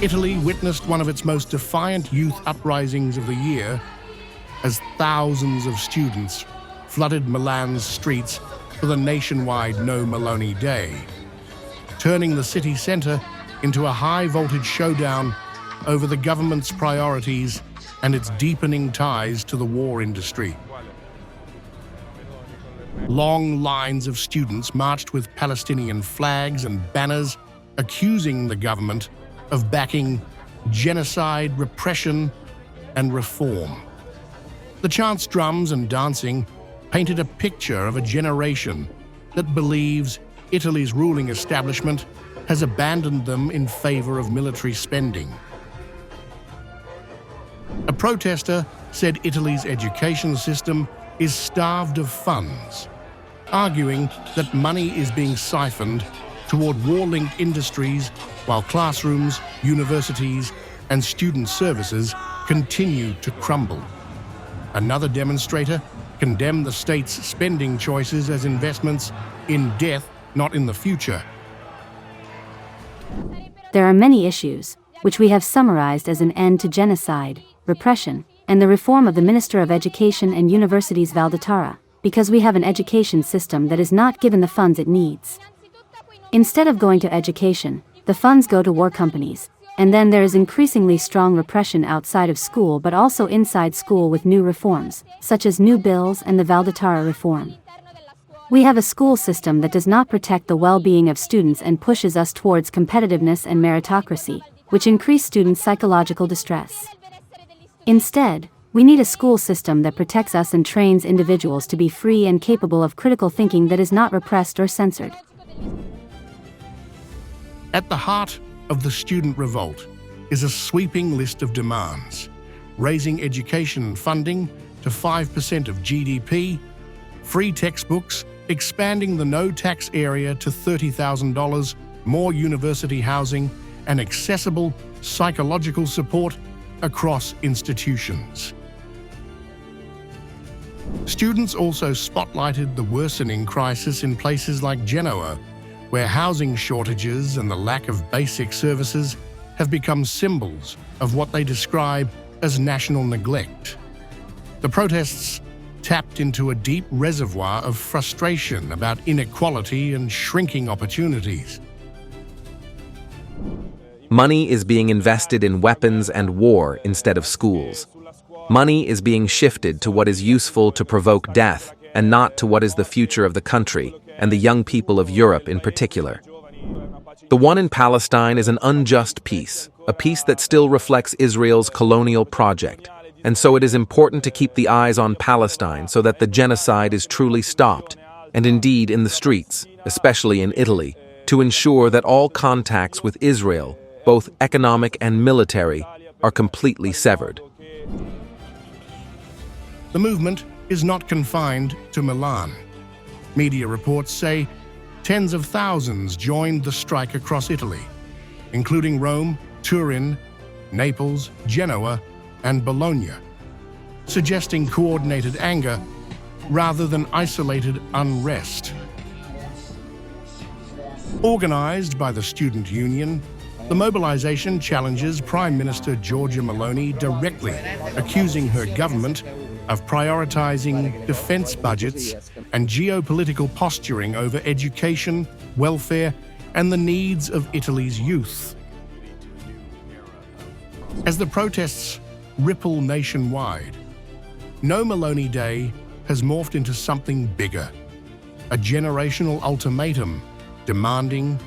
Italy witnessed one of its most defiant youth uprisings of the year as thousands of students flooded Milan's streets for the nationwide No-Meloni Day, turning the city centre into a high-voltage showdown over the government's priorities and its deepening ties to the war industry. Long lines of students marched with Palestinian flags and banners accusing the government of backing genocide, repression, and reform. The chants, drums, and dancing painted a picture of a generation that believes Italy's ruling establishment has abandoned them in favor of military spending. A protester said Italy's education system is starved of funds, arguing that money is being siphoned toward war-linked industries while classrooms, universities, and student services continue to crumble. Another demonstrator condemned the state's spending choices as investments in death, not in the future. There are many issues, which we have summarized as an end to genocide, repression, and the reform of the Minister of Education and Universities Valditara, because we have an education system that is not given the funds it needs. Instead of going to education, the funds go to war companies, and then there is increasingly strong repression outside of school but also inside school with new reforms, such as new bills and the Valditara reform. We have a school system that does not protect the well-being of students and pushes us towards competitiveness and meritocracy, which increase students' psychological distress. Instead, we need a school system that protects us and trains individuals to be free and capable of critical thinking that is not repressed or censored. At the heart of the student revolt is a sweeping list of demands, raising education funding to 5% of GDP, free textbooks, expanding the no-tax area to $30,000, more university housing, and accessible psychological support across institutions. Students also spotlighted the worsening crisis in places like Genoa, where housing shortages and the lack of basic services have become symbols of what they describe as national neglect. The protests tapped into a deep reservoir of frustration about inequality and shrinking opportunities. Money is being invested in weapons and war instead of schools. Money is being shifted to what is useful to provoke death and not to what is the future of the country and the young people of Europe in particular. The one in Palestine is an unjust peace, a peace that still reflects Israel's colonial project, and so it is important to keep the eyes on Palestine so that the genocide is truly stopped, and indeed in the streets, especially in Italy, to ensure that all contacts with Israel, both economic and military, are completely severed. The movement is not confined to Milan. Media reports say tens of thousands joined the strike across Italy, including Rome, Turin, Naples, Genoa, and Bologna, suggesting coordinated anger rather than isolated unrest. Organized by the student union, the mobilization challenges Prime Minister Giorgia Meloni directly, accusing her government of prioritizing defense budgets and geopolitical posturing over education, welfare, and the needs of Italy's youth. As the protests ripple nationwide, No-Meloni Day has morphed into something bigger, a generational ultimatum demanding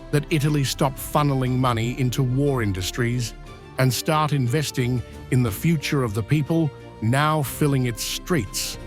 that Italy stop funneling money into war industries and start investing in the future of the people now filling its streets.